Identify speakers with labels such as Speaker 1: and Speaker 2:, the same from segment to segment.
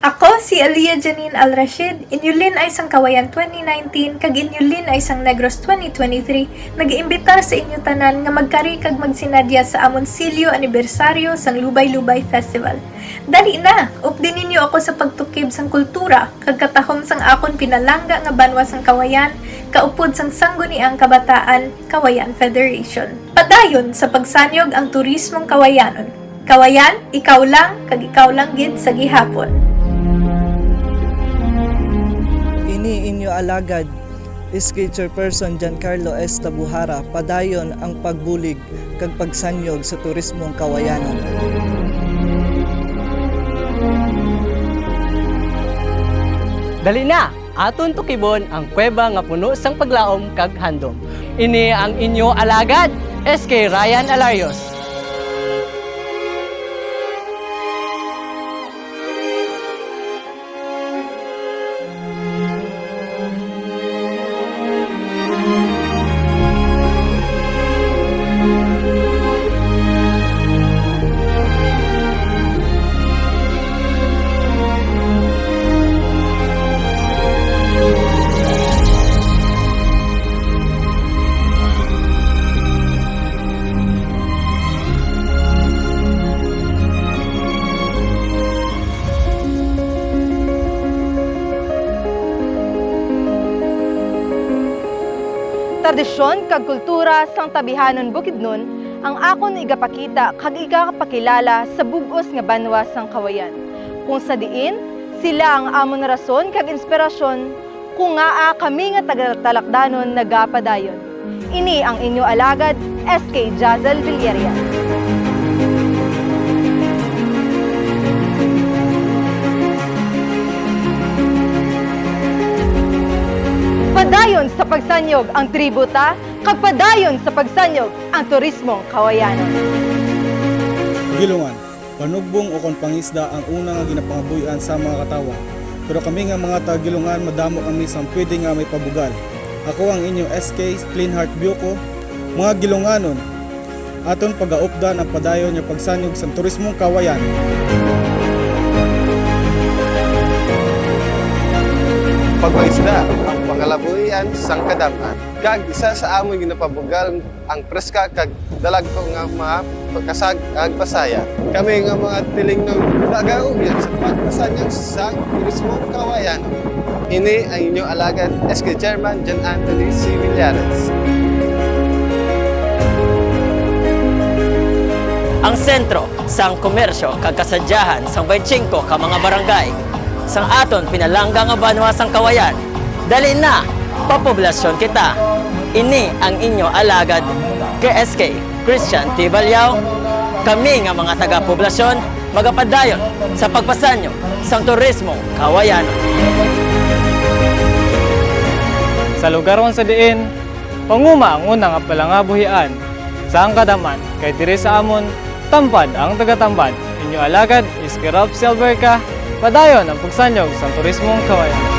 Speaker 1: Ako si Aliyah Janine Al-Rashid, inyulin ay sang Kawayan 2019, kag inyulin ay sang Negros 2023, nag-iimbita sa inyo tanan nga magkari kag magsinadya sa amon silyo anibersaryo sang Lubay-Lubay Festival. Dali na, updin ninyo ako sa pagtukib sang kultura, kag katahom sang akon pinalangga nga banwa sang Kawayan, kaupod sang sangguniang kabataan, Kawayan Federation. Padayon sa pagsanyog ang turismong Kawayanon. Kawayan, ikaw lang, kag ikaw lang gid sa gihapon.
Speaker 2: Ini inyo alagad, SK Chairperson Giancarlo S. Tabuhara, padayon ang pagbulig kag pagsanyog sa turismong Kawayanon.
Speaker 3: Dali na, aton tukibon ang kuweba nga puno sang paglaom kag handom. Ini ang inyo alagad, SK Ryan Alarios.
Speaker 4: Tradisyon kag kultura sang tabihanon Bukidnon ang akon igapakita kag igapakilala sa bug-os nga banwa sang Kawayan. Kung sa diin, sila ang amon rason kag inspirasyon kung nga kami nga taga-talakdanon nagapadayon. Ini ang inyo alagad, SK Jazel Villeria. Padayon sa pagsanyog ang tributa, kag padayon sa pagsanyog ang turismong Kawayanon.
Speaker 5: Gilungan, panugbong o kon pangisda ang una nga ginapangabuyan sa mga katawan. Pero kami nga mga taga-Gilungan madamo kami sang pwede nga may pabugal. Ako ang inyong SK Clean Heart Bioko, mga Gilunganon. Aton pagaupdan ang padayon nga pagsanyog sa turismong Kawayanon.
Speaker 6: Pagwaisda ang pangalabuhian sang kadapan. Kag isa sa amon ginapabugal ang preska kag dalagko nga mga pagkasag ag pasaya. Kami nga mga tiling ng nagaugyan sa pagpasanyag sang turismong Kawayanon. Ini ang inyong alagad SK Chairman John Anthony C. Villares.
Speaker 3: Ang sentro sang komersyo kag kasadyahan sang 25 ka mga barangay sang aton pinalangga nga banwa sang Kawayan. Dali na, papoblasyon kita. Ini ang inyo alagad KSK Christian T. Balyao. Kami nga mga taga-poblasyon magapadayon sa pagpasanyo sang turismong Kawayanon.
Speaker 7: Sa lugaron sa diin, panguma ang unang palangabuhian sa ang kadaman kay diri sa amon tambad ang tagatambad. Inyo alagad SK Rob Silverca, padayon ang pagsanyog sa turismong Kawayanon.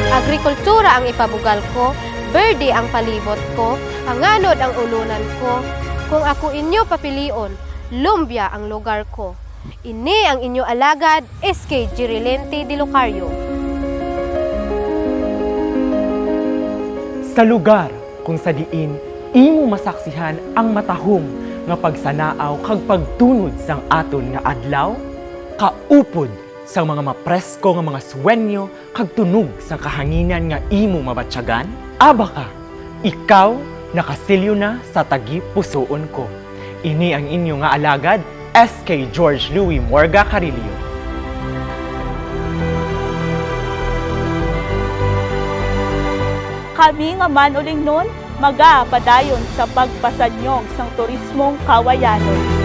Speaker 8: Agrikultura ang ipabugal ko, berde ang palibot ko, hanganod ang ulunan ko. Kung ako inyo papilion, lumbia ang lugar ko. Ini ang inyo alagad, SK Girilente de Locario.
Speaker 9: Sa lugar kung sa diin, imo masaksihan ang matahom nga pagsanaaw kag pagtunod sang aton nga adlaw, kaupod sang mga mapresko nga mga swenyo kag tunog sang kahanginan nga imo mabatyagan. Aba ka, ikaw nakasilyo na sa tagi pusoon ko. Ini ang inyo nga alagad, SK George Louis Morga Carillo.
Speaker 10: Kami nga man uling nun, magapadayon sa pagpasanyog sang turismong Kawayanon.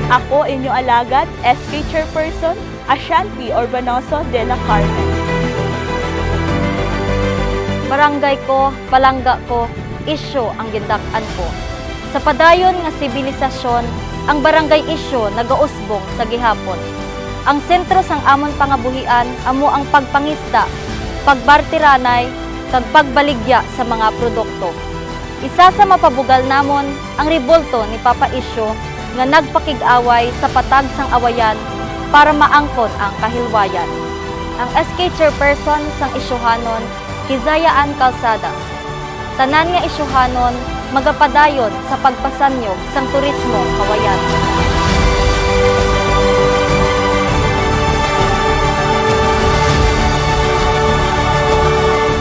Speaker 10: Ako inyo alagad, SK Chairperson, Ashanti Urbanoso de la Carmen.
Speaker 11: Barangay ko, palangga ko, isyo ang gindak-an ko. Sa padayon nga sibilisasyon, ang barangay isyo nagausbong sa gihapon. Ang sentro sang amon pangabuhian amo ang pagpangisda, pagbartiranay, kag pagbaligya sa mga produkto. Isa sa mapabugal namon ang rebolto ni Papa Isyo nga nagpakig-away sa patag sang awayan para maangkon ang kahilwayan. Ang SK Chairperson sang isyuhanon, Hizayaan Calzada. Tanan nga isyuhanon magapadayon sa pagpasanyog sang turismo kawayan.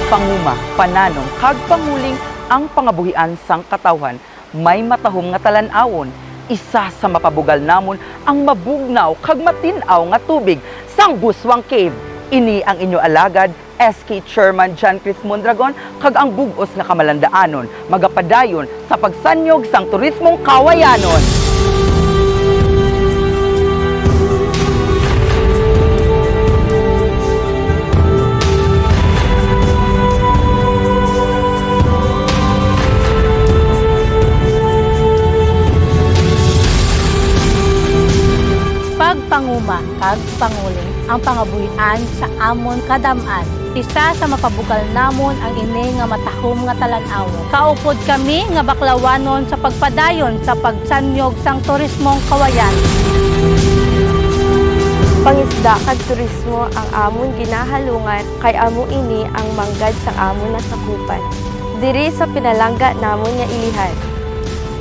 Speaker 9: Panguma, pananong, kag panguling ang pangabuhian sang katawhan, may matahom nga talan-awon. Isa sa mapabugal namon ang mabugnaw kag matinaw nga tubig sang Buswang Cave. Ini ang inyo alagad, SK Chairman John Chris Mondragon, kag ang bugos nga kamalandaanon, magapadayon sa pagsanyog sang turismong kawayanon.
Speaker 10: Pagpanguma kag panguling ang pangabuhian sa amon kadaman. Isa sa mapabugal namon ang ini nga matahom nga talan-awon. Kaupod kami nga baklawanon sa pagpadayon sa pagsanyog sang turismong kawayan.
Speaker 12: Pangisda kag turismo ang amon ginahalungan kay amo ini ang manggad sa amon nasakupan. Diri sa pinalangga namon nga ilihan.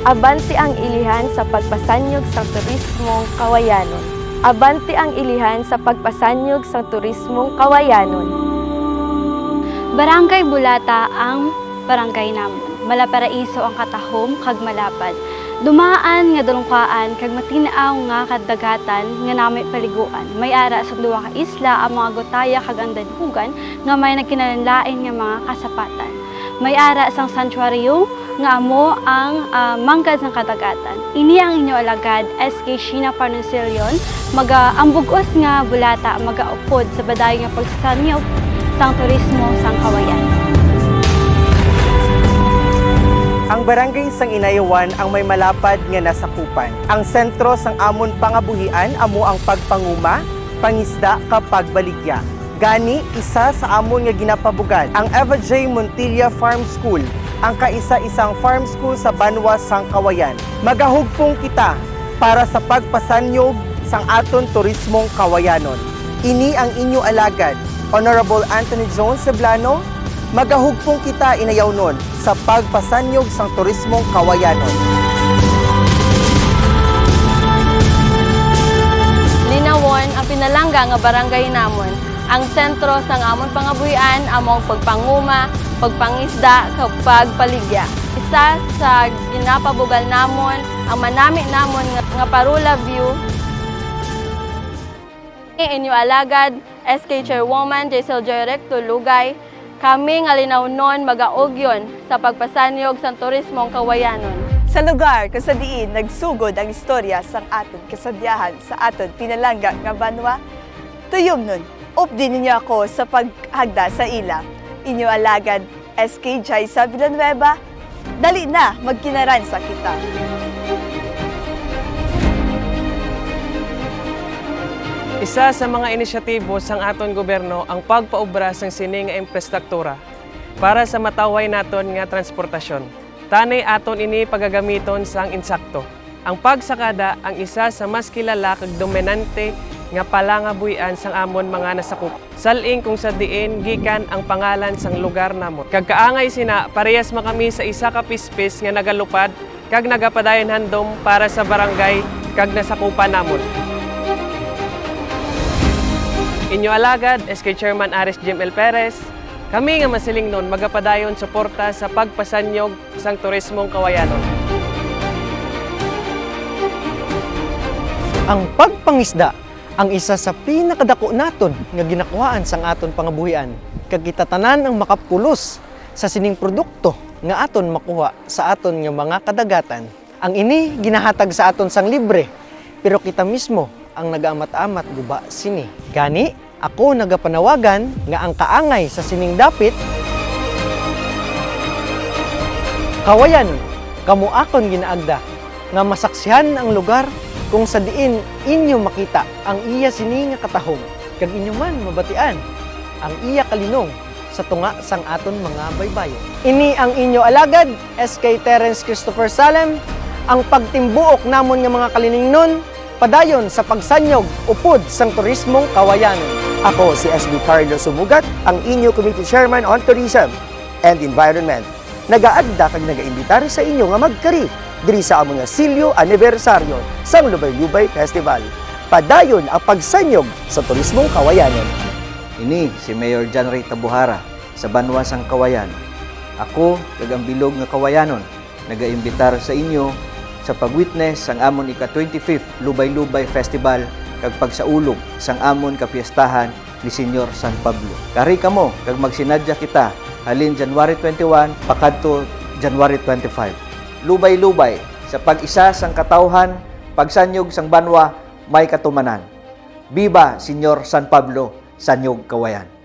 Speaker 12: Abanti ang ilihan sa pagpasanyog sa turismong kawayanon. Abanti ang ilihan sa pagpasanyog sa turismong kawayanon.
Speaker 13: Barangay Bulata ang barangay namon. Malaparaiso ang katahom kag malapad. Dumaan nga dulungkaan kag matinaaw nga kadagatan nga nami paliguan. May ara sa duwa ka isla ang mga gotaya kag ang danhugan nga may nagkinalanlain nga mga kasapatan. May ara sang sanctuaryo nga amo ang manggad sang kadagatan. Ini ang inyo alagad SK Sheena Panusilyon, ang bugos nga bulata magaupod sa baday nga pagsasanyog sang turismo sang kawayan.
Speaker 14: Ang barangay sang Inayawan ang may malapad nga nasakupan. Ang sentro sang amon pangabuhian amo ang pagpanguma, pangisda kapag baligya. Gani, isa sa amon nga ginapabugal ang Eva J. Montilla Farm School, ang kaisa-isang farm school sa Banwa sang Kawayan. Magahugpong kita para sa pagpasanyog sang aton turismong kawayanon. Ini ang inyo alagad, Honorable Anthony Jones Ceblano. Magahugpong kita inayawnon sa pagpasanyog sang turismong kawayanon.
Speaker 12: Linawon ang pinalangga nga barangay namon. Ang sentro sang amon pangabuhian among pagpanguma, pagpangisda, kapag paligya. Isa sa ginapabugal namon ang manami namon nga Parula View. Inyo alagad SK Chairwoman Jaisel Joy Recto Lugay. Kami nga linawnon magaugyon sa pagpasanyog sang turismong kawayanon.
Speaker 4: Sa lugar kung sa diin nagsugod ang istorya sang aton kasadyahan sa aton pinalangga nga banwa, tuyom nun, updin ninyo ako sa paghagda sa ila. Inyo alagad SK Jaisa Villanueva, dali na magkinaransa kita.
Speaker 15: Isa sa mga inisyatibo sang aton gobyerno ang pagpaubra sang sini nga infrastruktura para sa mataway naton nga transportasyon. Tanay aton ini pagagamiton sang insakto. Ang pagsakada ang isa sa mas kilala kag dominante nga palangabuhian sang amon mga nasakup. Saling kung sa diin gikan ang pangalan sang lugar namon. Kag kaangay sina parehas makami sa isa ka pispis nga nagalupad kag nagapadayon handom para sa barangay kag nasakupan namon. Inyo alagad, SK Chairman Aris Jim L. Perez, kami nga masiling nun magapadayon suporta sa pagpasanyog sang turismong kawayanon.
Speaker 16: Ang pagpangisda ang isa sa pinakadako naton nga ginakuhaan sang aton pangabuhian. Kag kitatanan ang makapulos sa sining produkto nga aton makuha sa aton nga mga kadagatan. Ang ini ginahatag sa aton sang libre, pero kita mismo ang nagaamat-amat guba sini. Gani, ako nagapanawagan nga ang kaangay sa sining dapit kawayan, kamo akon ginaagda nga masaksihan ang lugar kung sa diin inyo makita ang iya sini nga katahom, kag inyo man mabatian ang iya kalinong sa tunga sang aton mga baybayon.
Speaker 14: Ini ang inyo alagad, SK Terence Christopher Salem, ang pagtimbuok namon nga mga kaliningnon, padayon sa pagsanyog upod sang turismong kawayanon.
Speaker 17: Ako si SB Carlo Sumugat, ang inyo Committee Chairman on Tourism and Environment. Nagaadda kag nagaimbitar sa inyo nga magkari diri sa among nga Silyo Anibersaryo sang Lubay-Lubay Festival. Padayon ang pagsanyog sa turismong kawayanon.
Speaker 18: Ini si Mayor John Ray Tabuhara sa Banwa sang Kawayan. Ako, kagang bilog nga kawayanon, nagaimbitar sa inyo sa pag-witness sang amon ika-25th Lubay-Lubay Festival kag pagsaulog sang amon kapiestahan ni Senyor San Pablo. Kari kamo kag magsinadya kita halin January 21 pakadto January 25. Lubay-lubay sa pag-isa sang katawhan, pagsanyog sang banwa may katumanan. Biba Senyor San Pablo, Sanyog Kawayan.